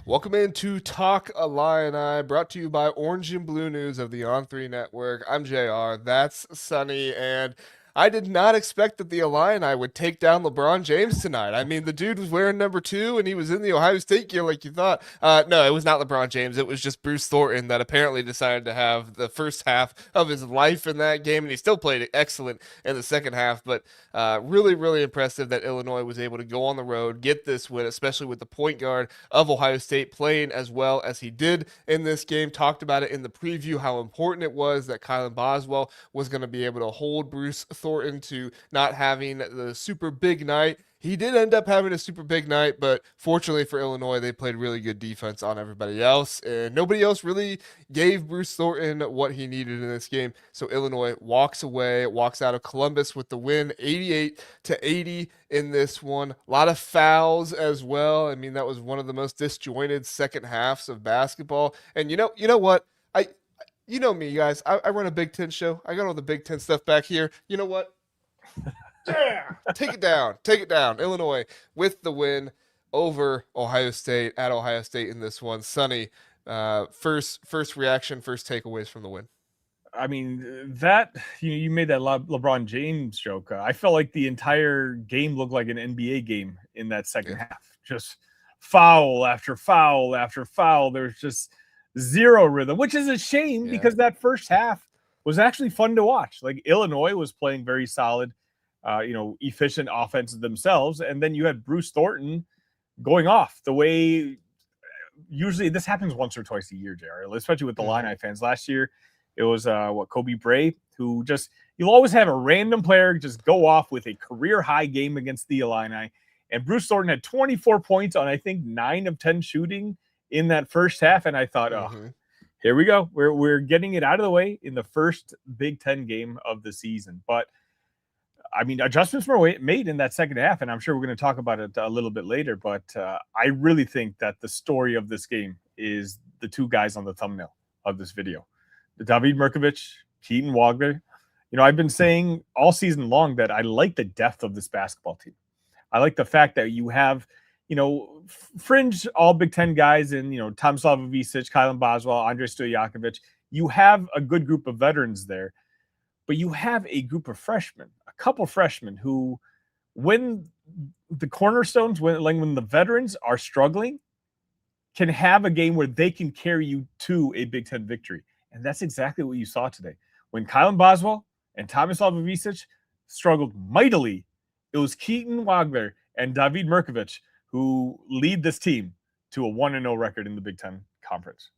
Welcome into Talk Illini, brought to you by Orange and Blue News of the On3 Network. I'm JR, that's Sunny, and I did not expect that the Illini would take down LeBron James tonight. I mean, the dude was wearing number 2, and he was in the Ohio State gear like you thought. No, it was not LeBron James. It was just Bruce Thornton that apparently decided to have the first half of his life in that game, and he still played excellent in the second half, but really, really impressive that Illinois was able to go on the road, get this win, especially with the point guard of Ohio State playing as well as he did in this game. Talked about it in the preview, how important it was that Boswell was going to be able to hold Bruce Thornton to not having the super big night. He did end up having a super big night, but fortunately for Illinois, they played really good defense on everybody else, and nobody else really gave Bruce Thornton what he needed in this game. So Illinois walks away, walks out of Columbus with the win, 88-80 in this one. A lot of fouls as well. I mean, that was one of the most disjointed second halves of basketball. And you know what? You know me, guys. I run a Big Ten show. I got all the Big Ten stuff back here. You know what? Yeah, take it down. Illinois with the win over Ohio State at Ohio State in this one. Sonny, first reaction, first takeaways from the win. I mean, that you made that LeBron James joke. I felt like the entire game looked like an NBA game in that second half. Just foul after foul after foul. There's just zero rhythm, which is a shame because that first half was actually fun to watch. Like Illinois was playing very solid, efficient offenses themselves. And then you had Bruce Thornton going off the way usually this happens once or twice a year, JR, especially with the Illini fans. Last year, it was Kobe Bray, who just you'll always have a random player just go off with a career high game against the Illini. And Bruce Thornton had 24 points on, I think, 9 of 10 shooting in that first half. And I thought, here we go. We're getting it out of the way in the first Big Ten game of the season. But I mean, adjustments were made in that second half, and I'm sure we're going to talk about it a little bit later. But I really think that the story of this game is the two guys on the thumbnail of this video. David Mirkovic, Keaton, Wagler. I've been saying all season long that I like the depth of this basketball team. I like the fact that you have, fringe all Big Ten guys in, Tomislav Ivisic, Kylan Boswell, Andrei Stojakovic. You have a good group of veterans there, but you have a group of freshmen, a couple freshmen who, when the cornerstones, when the veterans are struggling, can have a game where they can carry you to a Big Ten victory. And that's exactly what you saw today. When Kylan Boswell and Tomislav Ivisic struggled mightily, it was Keaton, Wagler, and David Mirkovic who lead this team to a 1-0 record in the Big Ten Conference.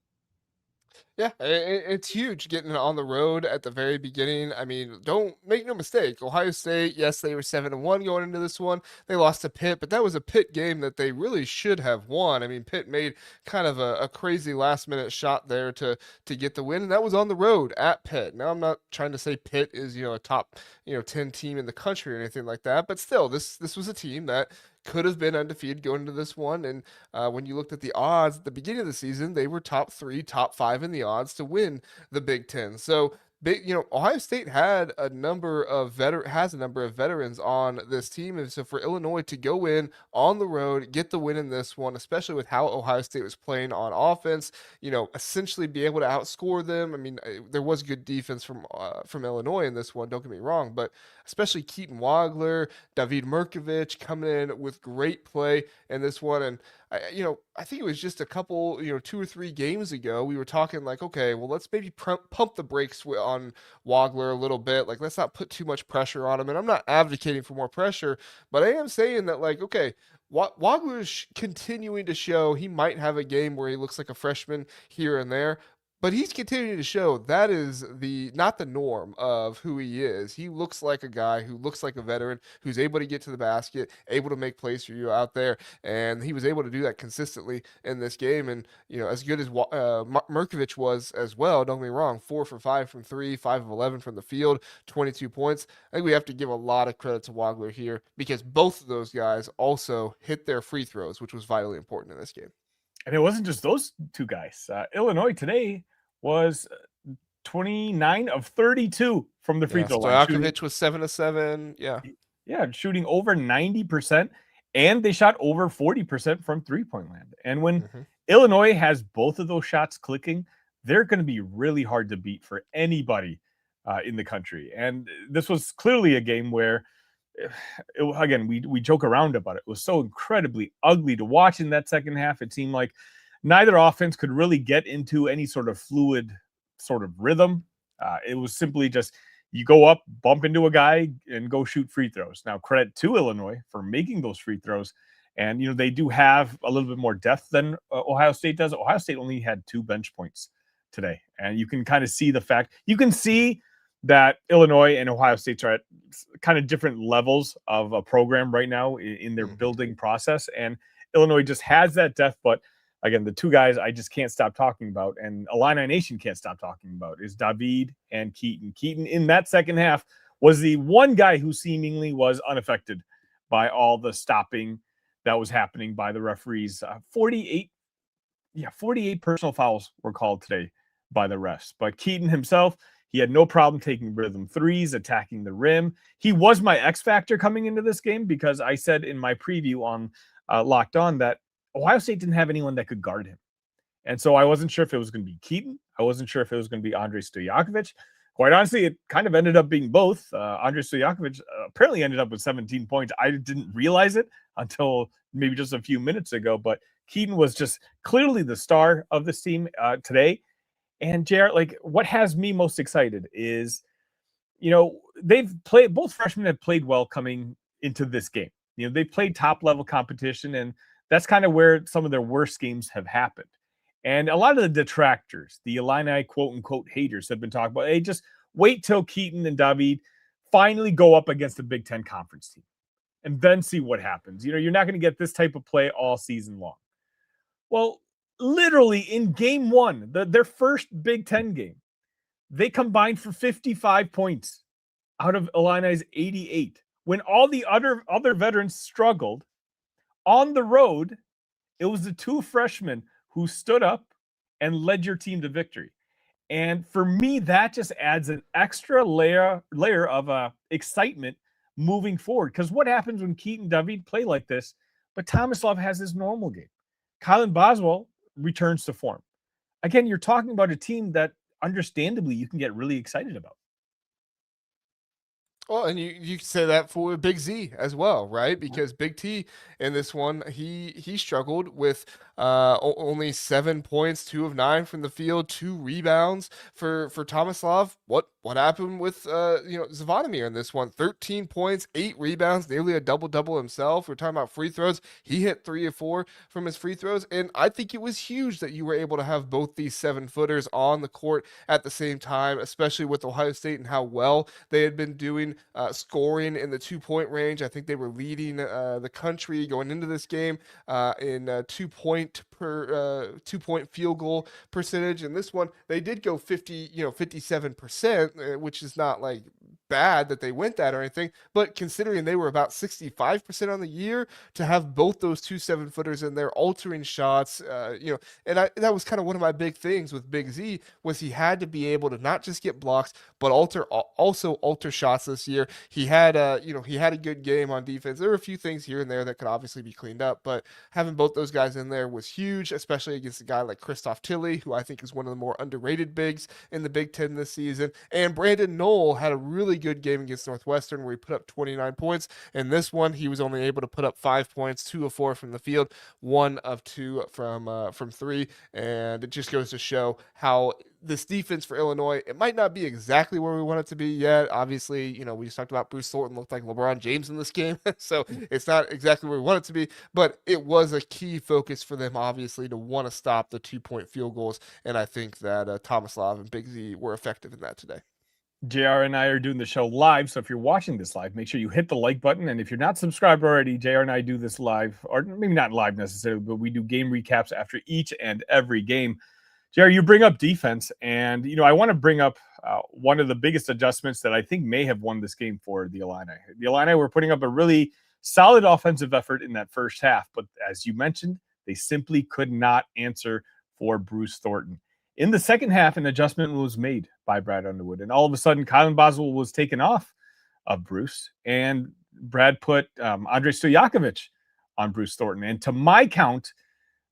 Yeah, it's huge getting on the road at the very beginning. I mean, don't make no mistake. Ohio State, yes, they were 7-1 going into this one. They lost to Pitt, but that was a Pitt game that they really should have won. I mean, Pitt made kind of a crazy last-minute shot there to get the win, and that was on the road at Pitt. Now, I'm not trying to say Pitt is, a top, 10 team in the country or anything like that, but still, this was a team that could have been undefeated going into this one. And when you looked at the odds at the beginning of the season, they were top 3, top 5 in the odds to win the Big Ten. So Ohio State had a number of veterans on this team, and so for Illinois to go in on the road, get the win in this one, especially with how Ohio State was playing on offense, essentially be able to outscore them. I mean, there was good defense from Illinois in this one. Don't get me wrong, but especially Keaton Wagler, David Mirkovic coming in with great play in this one. And I think it was just a couple, 2 or 3 games ago, we were talking like, okay, well, let's maybe pump the brakes on Wagler a little bit. Like, let's not put too much pressure on him. And I'm not advocating for more pressure, but I am saying that, like, okay, Wagler's continuing to show he might have a game where he looks like a freshman here and there. But he's continuing to show that is not the norm of who he is. He looks like a guy who looks like a veteran, who's able to get to the basket, able to make plays for you out there, and he was able to do that consistently in this game. And as good as Mirkovic was as well, don't get me wrong, 4 for 5 from 3, 5 of 11 from the field, 22 points. I think we have to give a lot of credit to Wagler here because both of those guys also hit their free throws, which was vitally important in this game. And it wasn't just those two guys. Illinois today was 29 of 32 from the free throw line. Stojakovic was 7 of 7. Yeah, shooting over 90%, and they shot over 40% from 3-point land. And when Illinois has both of those shots clicking. They're going to be really hard to beat for anybody in the country. And this was clearly a game where, again, we joke around about it. It was so incredibly ugly to watch in that second half. It seemed like neither offense could really get into any sort of fluid sort of rhythm. It was simply just you go up, bump into a guy, and go shoot free throws. Now, credit to Illinois for making those free throws. And, they do have a little bit more depth than Ohio State does. Ohio State only had 2 bench points today. And you can kind of see the fact, you can see that Illinois and Ohio State are at kind of different levels of a program right now in their building process. And Illinois just has that depth. But again, the 2 guys I just can't stop talking about, and Illini Nation can't stop talking about, is David and Keaton. Keaton in that second half was the one guy who seemingly was unaffected by all the stopping that was happening by the referees. 48 personal fouls were called today by the refs. But Keaton himself, he had no problem taking rhythm threes, attacking the rim. He was my X factor coming into this game because I said in my preview on Locked On that Ohio State didn't have anyone that could guard him. And so I wasn't sure if it was going to be Keaton. I wasn't sure if it was going to be Andrej Stojakovic. Quite honestly, it kind of ended up being both. Andrej Stojakovic apparently ended up with 17 points. I didn't realize it until maybe just a few minutes ago, but Keaton was just clearly the star of this team today. And JR, like, what has me most excited is, both freshmen have played well coming into this game. They've played top level competition, and that's kind of where some of their worst games have happened. And a lot of the detractors, the Illini quote unquote haters, have been talking about, hey, just wait till Keaton and David finally go up against a Big Ten conference team and then see what happens. You're not going to get this type of play all season long. Well, literally in game 1, their first Big Ten game, they combined for 55 points out of Illini's 88. When all the other veterans struggled on the road, it was the 2 freshmen who stood up and led your team to victory. And for me, that just adds an extra layer of excitement moving forward. Because what happens when Keaton and David play like this, but Tomislav has his normal game? Kylan Boswell returns to form. Again, you're talking about a team that understandably you can get really excited about. Well, and you can say that for Big Z as well, right? Because Big T in this one, he struggled with only 7 points, 2 of 9 from the field, 2 rebounds for Tomislav. What happened with Zvonimir in this one? 13 points, 8 rebounds, nearly a double himself. We're talking about free throws. He hit 3 of 4 from his free throws, and I think it was huge that you were able to have both these 7-footers on the court at the same time, especially with Ohio State and how well they had been doing scoring in the 2-point range. I think they were leading the country going into this game in 2-point field goal percentage. And this one, they did go 57%, which is not like bad that they went that or anything, but considering they were about 65% on the year, to have both those 2 7-footers in there altering shots, and that was kind of one of my big things with Big Z, was he had to be able to not just get blocks, but also alter shots this year. He had a good game on defense. There were a few things here and there that could obviously be cleaned up, but having both those guys in there was huge, especially against a guy like Christoph Tilley, who I think is one of the more underrated bigs in the Big Ten this season. And Brandon Knoll had a really good game against Northwestern where he put up 29 points. In this one, he was only able to put up 5 points, 2 of 4 from the field, 1 of 2 from 3. And it just goes to show how this defense for Illinois, it might not be exactly where we want it to be yet. Obviously, we just talked about Bruce Thornton looked like LeBron James in this game. So it's not exactly where we want it to be, but it was a key focus for them, obviously, to want to stop the 2-point field goals. And I think that Tomislav and Big Z were effective in that today. JR and I are doing the show live, so if you're watching this live, make sure you hit the like button. And if you're not subscribed already, JR and I do this live, or maybe not live necessarily, but we do game recaps after each and every game. JR, you bring up defense, and I want to bring up one of the biggest adjustments that I think may have won this game for the Illini. The Illini were putting up a really solid offensive effort in that first half, but as you mentioned, they simply could not answer for Bruce Thornton. In the second half, an adjustment was made by Brad Underwood, and all of a sudden, Kylan Boswell was taken off of Bruce, and Brad put Andrej Stojakovic on Bruce Thornton. And to my count,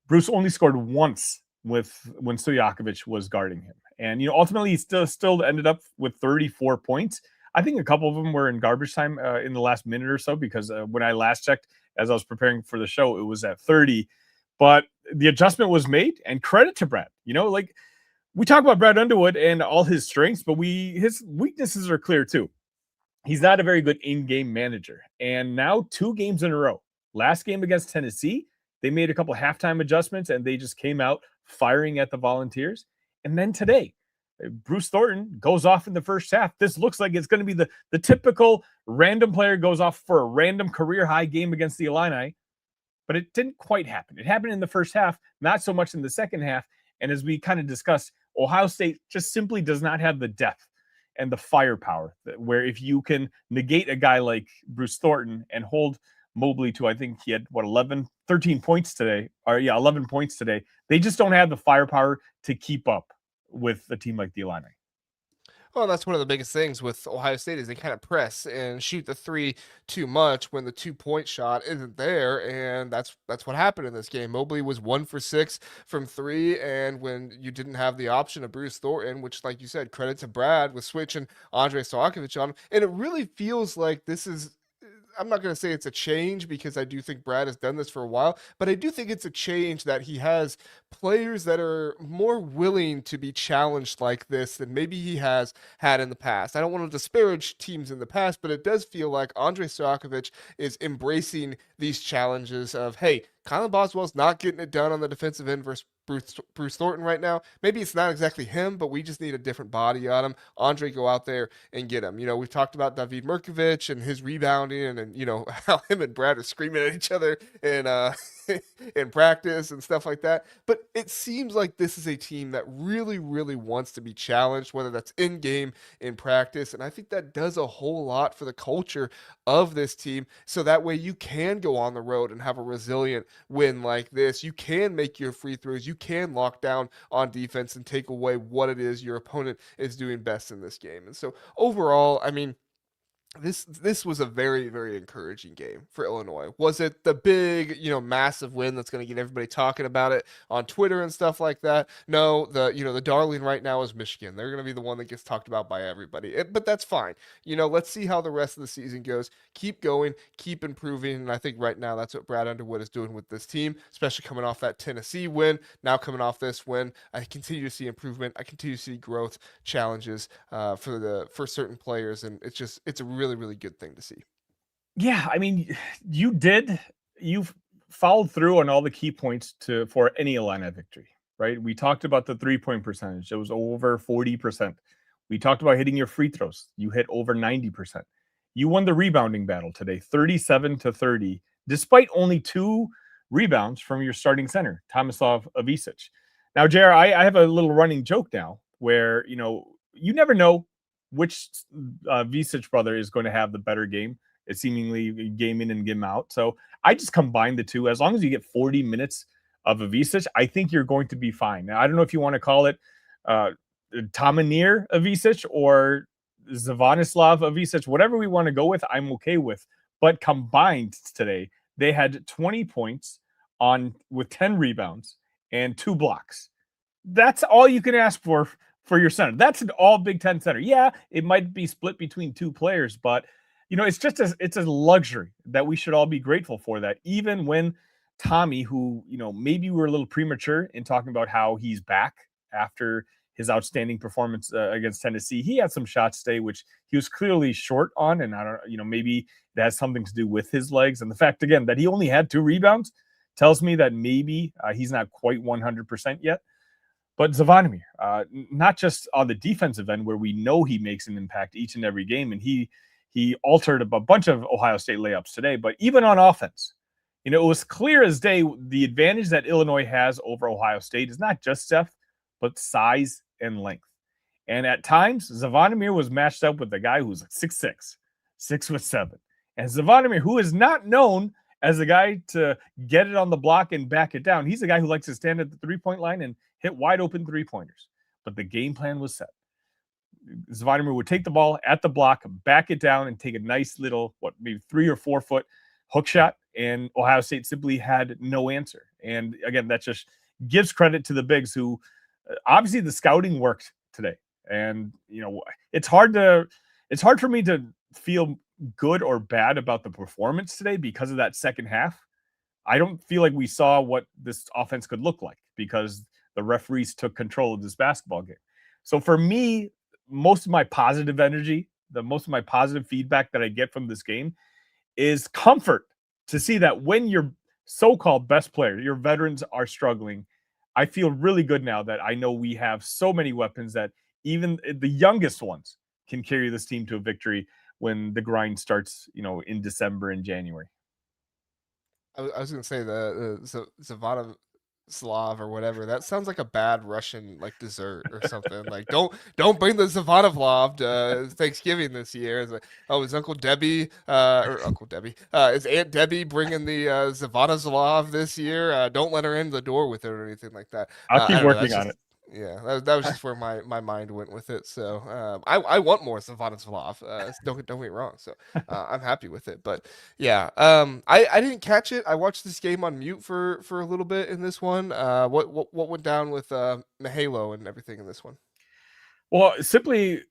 Bruce only scored once when Stojakovic was guarding him. And, ultimately he still ended up with 34 points. I think a couple of them were in garbage time in the last minute or so, because when I last checked, as I was preparing for the show, it was at 30. But the adjustment was made, and credit to Brad. Like, we talk about Brad Underwood and all his strengths, but his weaknesses are clear too. He's not a very good in-game manager. And now 2 games in a row. Last game against Tennessee, they made a couple halftime adjustments, and they just came out firing at the Volunteers. And then today, Bruce Thornton goes off in the first half. This looks like it's going to be the typical random player goes off for a random career-high game against the Illini. But it didn't quite happen. It happened in the first half, not so much in the second half. And as we kind of discussed, Ohio State just simply does not have the depth and the firepower where if you can negate a guy like Bruce Thornton and hold Mobley to, I think he had 13 points today, 11 points today. They just don't have the firepower to keep up with a team like the Illini. Well, that's one of the biggest things with Ohio State is they kind of press and shoot the 3 too much when the 2-point shot isn't there, and that's what happened in this game. Mobley was 1 for 6 from 3, and when you didn't have the option of Bruce Thornton, which, like you said, credit to Brad with switching Andre Stojakovic on him, and it really feels like this is. I'm not going to say it's a change because I do think Brad has done this for a while, but I do think it's a change that he has players that are more willing to be challenged like this than maybe he has had in the past. I don't want to disparage teams in the past, but it does feel like Andre Stojakovic is embracing these challenges of, hey, Kylan Boswell's not getting it done on the defensive end versus Bruce Thornton right now. Maybe it's not exactly him, but we just need a different body on him. Andre, go out there and get him. We've talked about David Mirkovic and his rebounding and how him and Brad are screaming at each other in in practice and stuff like that. But it seems like this is a team that really, really wants to be challenged, whether that's in game, in practice. And I think that does a whole lot for the culture of this team. So that way you can go on the road and have a resilient win like this. You can make your free throws. You can lock down on defense and take away what it is your opponent is doing best in this game. And so overall, I mean, this was a very, very encouraging game for Illinois. Was it the big, massive win that's going to get everybody talking about it on Twitter and stuff like that? No, the darling right now is Michigan. They're going to be the one that gets talked about by everybody. But that's fine. Let's see how the rest of the season goes. Keep going, keep improving, and I think right now that's what Brad Underwood is doing with this team, especially coming off that Tennessee win. Now coming off this win, I continue to see improvement. I continue to see growth, challenges for certain players, and it's a really, really good thing to see. Yeah, I mean, you've followed through on all the key points for any Illini victory, right? We talked about the 3-point percentage. It was over 40%. We talked about hitting your free throws. You hit over 90%. You won the rebounding battle today, 37-30, despite only 2 rebounds from your starting center, Tomislav Ivisic. Now, JR, I have a little running joke now where, you never know which Ivisic brother is going to have the better game. It's seemingly game in and game out. So I just combine the two. As long as you get 40 minutes of Ivisic, I think you're going to be fine. Now, I don't know if you want to call it Tomanir Ivisic or Zvanislav Ivisic, whatever we want to go with, I'm okay with. But combined today, they had 20 points with 10 rebounds and 2 blocks. That's all you can ask for your center. That's an all Big Ten center. Yeah, it might be split between 2 players, but it's a luxury that we should all be grateful for, that even when Tommy, who, maybe we're a little premature in talking about how he's back after his outstanding performance against Tennessee, he had some shots today, which he was clearly short on. And I don't, maybe that has something to do with his legs. And the fact, again, that he only had 2 rebounds tells me that maybe he's not quite 100% yet. But Zvonimir, not just on the defensive end where we know he makes an impact each and every game, and he altered a bunch of Ohio State layups today, but even on offense, it was clear as day the advantage that Illinois has over Ohio State is not just depth, but size and length. And at times, Zvonimir was matched up with a guy who's 6'6", 6'7". And Zvonimir, who is not known as a guy to get it on the block and back it down, he's a guy who likes to stand at the 3-point line and hit wide open 3-pointers. But the game plan was set. Zvonimir would take the ball at the block, back it down, and take a nice little, maybe 3 or 4 foot hook shot. And Ohio State simply had no answer. And again, that just gives credit to the bigs who obviously the scouting worked today. And it's hard for me to feel good or bad about the performance today because of that second half. I don't feel like we saw what this offense could look like because the referees took control of this basketball game. So for me, most of my positive energy, most of my positive feedback that I get from this game is comfort to see that when your so-called best players, your veterans, are struggling. I feel really good now that I know we have so many weapons that even the youngest ones can carry this team to a victory when the grind starts, in December and January. I was gonna say the Zavada Slav or whatever. That sounds like a bad Russian like dessert or something. Like don't bring the Zavadovlov to Thanksgiving this year. It's like, oh, is Uncle Debbie or Uncle Debbie is Aunt Debbie bringing the Zavadovlov this year? Don't let her in the door with it or anything like that. I'll I keep don't know. working That's on just it. yeah. That was just where my mind went with it. So I want more Zavadovlov. Don't get me wrong. So I'm happy with it. But yeah, I didn't catch it. I watched this game on mute for a little bit in this one. What went down with Mahalo and everything in this one? Well, simply,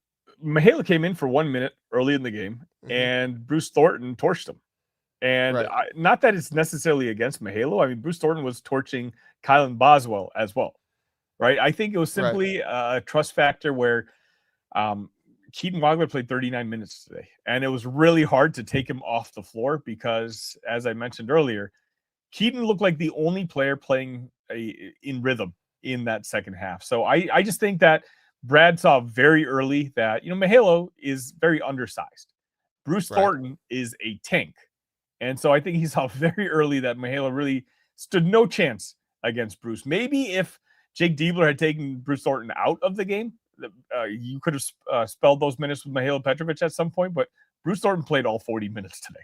Mihaela came in for 1 minute early in the game, Hmm. and Bruce Thornton torched him. And Right, not that it's necessarily against Mahalo. I mean, Bruce Thornton was torching Kylan Boswell as well, right? I think it was right, simply a trust factor where um, Keaton Wagler played 39 minutes today, and it was really hard to take him off the floor because, as I mentioned earlier, Keaton looked like the only player playing in rhythm in that second half. So I just think that Brad saw very early that, Mahalo is very undersized. Bruce right. Thornton is a tank. And so I think he saw very early that Mahalo really stood no chance against Bruce. Maybe if Jake Diebler had taken Bruce Thornton out of the game, you could have spelled those minutes with Mahalo Petrovic at some point, but Bruce Thornton played all 40 minutes today.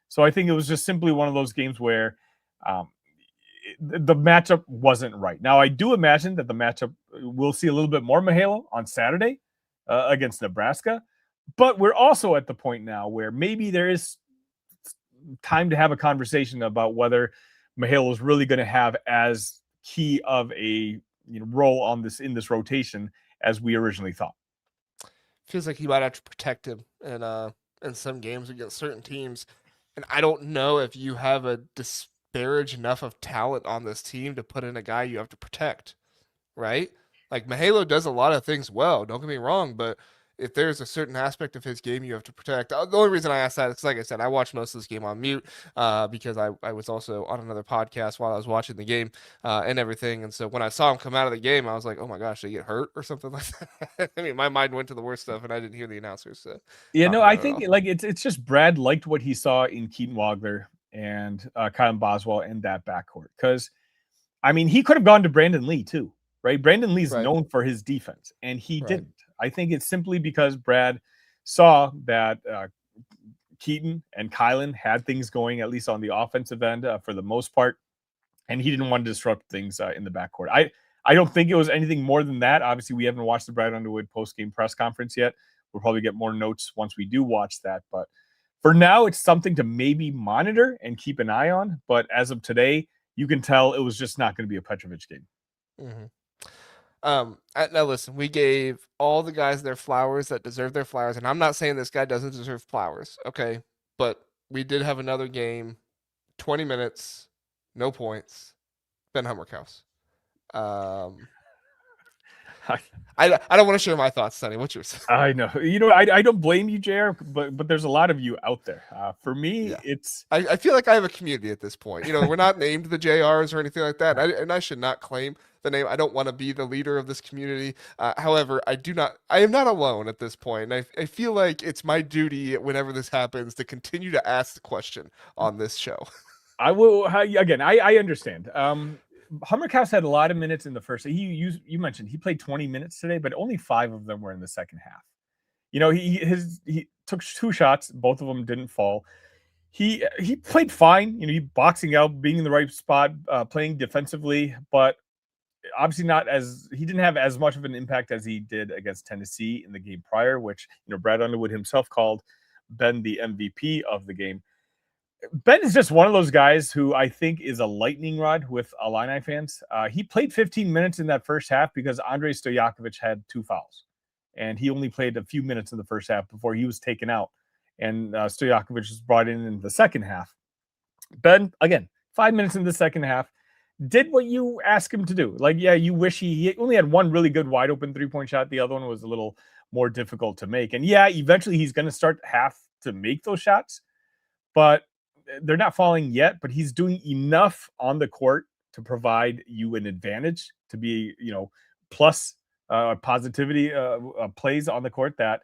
So I think it was just simply one of those games where um, the matchup wasn't right. Now, I do imagine that the matchup we'll see a little bit more Mahalo on Saturday against Nebraska, but we're also at the point now where maybe there is time to have a conversation about whether Mahalo is really going to have as key of a role on this in this rotation as we originally thought. Feels like you might have to protect him in some games against certain teams. And I don't know if you have a disparage enough of talent on this team to put in a guy you have to protect, right? Like Mahalo does a lot of things well, don't get me wrong, but if there's a certain aspect of his game you have to protect. The only reason I asked that is, like I said, I watched most of this game on mute because I was also on another podcast while I was watching the game and everything. And so when I saw him come out of the game, I was like, oh my gosh, did he get hurt or something like that? I mean, my mind went to the worst stuff and I didn't hear the announcers talk I about it think all. like it's just Brad liked what he saw in Keaton Wagler and Kyle Boswell and that backcourt because I mean he could have gone to Brandon Lee too, right? Brandon Lee's Right, known for his defense, and he right. didn't. I think it's simply because Brad saw that Keaton and Kylan had things going at least on the offensive end for the most part, and he didn't want to disrupt things in the backcourt. I don't think it was anything more than that. Obviously, we haven't watched the Brad Underwood post-game press conference yet. We'll probably get more notes once we do watch that. But for now, it's something to maybe monitor and keep an eye on. But as of today, you can tell it was just not going to be a Petrovic game. Hmm. Now listen, we gave all the guys their flowers that deserve their flowers, and I'm not saying this guy doesn't deserve flowers, okay? But we did have another game, 20 minutes, no points. Ben Hummerhouse. Um, I don't want to share my thoughts, Sonny. What's yours? I know. I don't blame you, JR, but there's a lot of you out there. For me, Yeah. it's I feel like I have a community at this point. We're not named the JRs or anything like that. And I should not claim the name. I don't want to be the leader of this community. However, I am not alone at this point. And I feel like it's my duty whenever this happens to continue to ask the question on this show. I will again. I understand. Hummerhouse had a lot of minutes in the first. You mentioned he played 20 minutes today, but only 5 of them were in the second half. He took 2 shots, both of them didn't fall. He played fine. He boxing out, being in the right spot, playing defensively, but obviously he didn't have as much of an impact as he did against Tennessee in the game prior, which Brad Underwood himself called Ben the MVP of the game. Ben is just one of those guys who I think is a lightning rod with Illini fans. He played 15 minutes in that first half because Andrei Stojakovic had 2 fouls, and he only played a few minutes in the first half before he was taken out, and Stojakovic was brought in the second half. Ben, again, 5 minutes in the second half, did what you asked him to do. Like, yeah, you wish he only had one really good wide open 3-point shot. The other one was a little more difficult to make. And yeah, eventually he's going to start have to make those shots, but they're not falling yet. But he's doing enough on the court to provide you an advantage, to be, plus positivity plays on the court that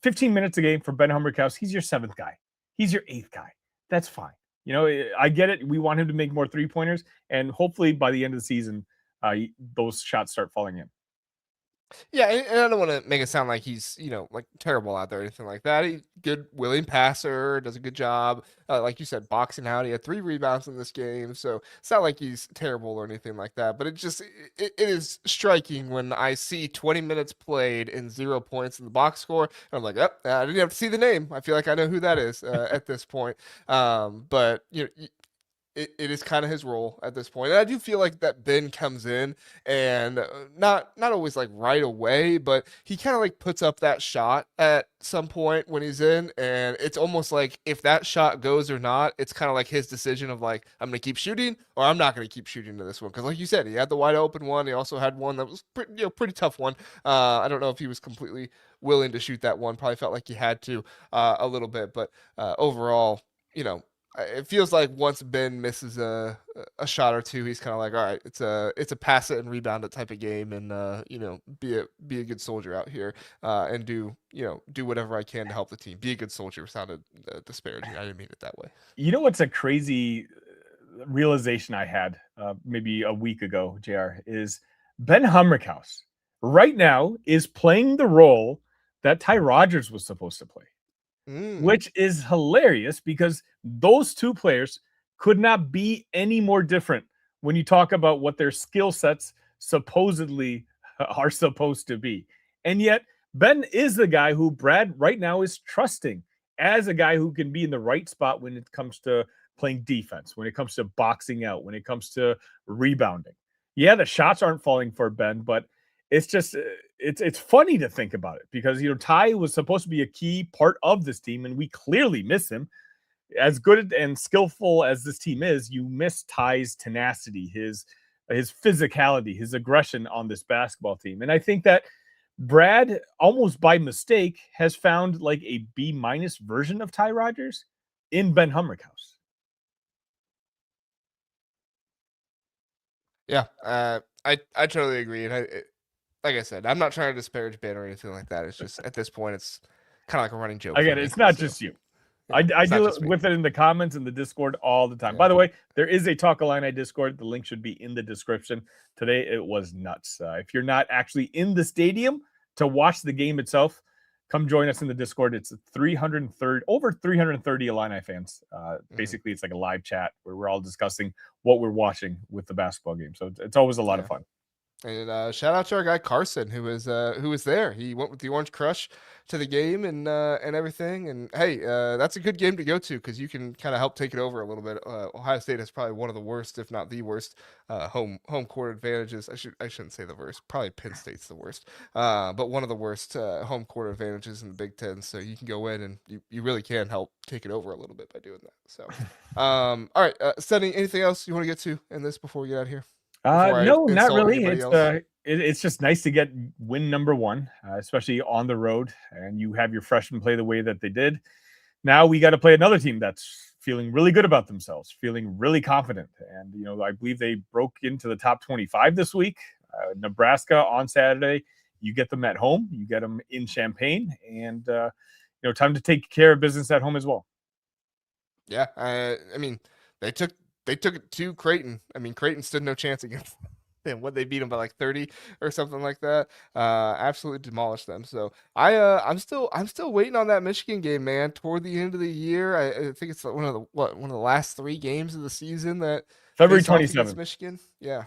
15 minutes a game for Ben Hummerhouse. He's your 7th guy. He's your 8th guy. That's fine. I get it. We want him to make more 3-pointers, and hopefully by the end of the season, those shots start falling in. Yeah, and I don't want to make it sound like he's, like terrible out there or anything like that. He's good, willing passer, does a good job. Like you said, boxing out. He had 3 rebounds in this game, so it's not like he's terrible or anything like that. But it is striking when I see 20 minutes played and 0 points in the box score. And I'm like, oh, I didn't have to see the name. I feel like I know who that is at this point. But it is kind of his role at this point. And I do feel like that Ben comes in and not always like right away, but he kind of like puts up that shot at some point when he's in, and it's almost like if that shot goes or not, it's kind of like his decision of like, I'm gonna keep shooting or I'm not gonna keep shooting to this one. Because like you said, he had the wide open one. He also had one that was pretty tough one. I don't know if he was completely willing to shoot that one. Probably felt like he had to a little bit, but overall, it feels like once Ben misses a shot or two, he's kind of like, all right, it's a pass it and rebound it type of game, and be a good soldier out here, and do whatever I can to help the team. Be a good soldier sounded disparaging. I didn't mean it that way. What's a crazy realization I had maybe a week ago, JR, is Ben Hummerhouse right now is playing the role that Ty Rodgers was supposed to play. Which is hilarious because those 2 players could not be any more different when you talk about what their skill sets supposedly are supposed to be. And yet, Ben is the guy who Brad right now is trusting as a guy who can be in the right spot when it comes to playing defense, when it comes to boxing out, when it comes to rebounding. Yeah, the shots aren't falling for Ben, but it's just it's funny to think about it because Ty was supposed to be a key part of this team, and we clearly miss him. As good and skillful as this team is, you miss Ty's tenacity, his physicality, his aggression on this basketball team. And I think that Brad, almost by mistake, has found like a B- version of Ty Rodgers in Ben Hummerhouse. Yeah, I totally agree, and like I said, I'm not trying to disparage Ben or anything like that. It's just at this point, it's kind of like a running joke. Again, it's not just you. I deal with it in the comments in the Discord all the time. Yeah. By the way, there is a Talk Illini Discord. The link should be in the description. Today, it was nuts. If you're not actually in the stadium to watch the game itself, come join us in the Discord. It's over 330 Illini fans. Basically, it's like a live chat where we're all discussing what we're watching with the basketball game. So it's always a lot of fun. And shout out to our guy Carson, who was there. He went with the Orange Crush to the game and everything. And hey, that's a good game to go to because you can kind of help take it over a little bit. Ohio State has probably one of the worst, if not the worst, home court advantages. I shouldn't say the worst. Probably Penn State's the worst, but one of the worst home court advantages in the Big Ten. So you can go in and you really can help take it over a little bit by doing that. So, all right, Sonny, anything else you want to get to in this before we get out of here? No, not really. It's just nice to get win number 1, especially on the road, and you have your freshmen play the way that they did. Now we got to play another team that's feeling really good about themselves, feeling really confident. And, I believe they broke into the top 25 this week. Nebraska on Saturday. You get them at home. You get them in Champaign. And, time to take care of business at home as well. Yeah. I mean, they took it to Creighton. I mean, Creighton stood no chance against them. And what they beat them by like 30 or something like that. Absolutely demolished them. So I'm still waiting on that Michigan game, man. Toward the end of the year, I think it's one of the last 3 games of the season that February 27th, Michigan. Yeah.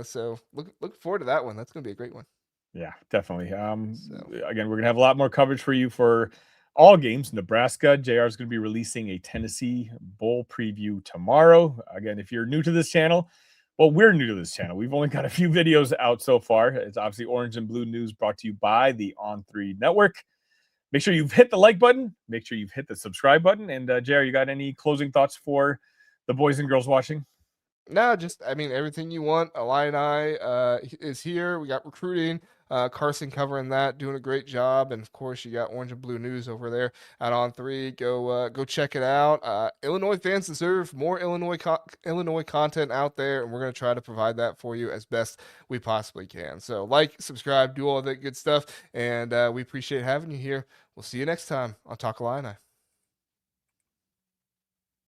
So look forward to that one. That's gonna be a great one. Yeah, definitely. Again, we're gonna have a lot more coverage for you for all games. Nebraska, JR is going to be releasing a Tennessee Bowl preview tomorrow. Again, if you're new to this channel, well, we're new to this channel. We've only got a few videos out so far. It's obviously Orange and Blue News, brought to you by the On3 Network. Make sure you've hit the like button. Make sure you've hit the subscribe button. And JR, you got any closing thoughts for the boys and girls watching? No, just I mean everything you want. Illini is here. We got recruiting. Carson covering that, doing a great job, and of course you got Orange and Blue News over there at On3. Go check it out. Illinois fans deserve more Illinois content out there, and we're gonna try to provide that for you as best we possibly can. So like, subscribe, do all that good stuff, and we appreciate having you here. We'll see you next time on Talk Illini.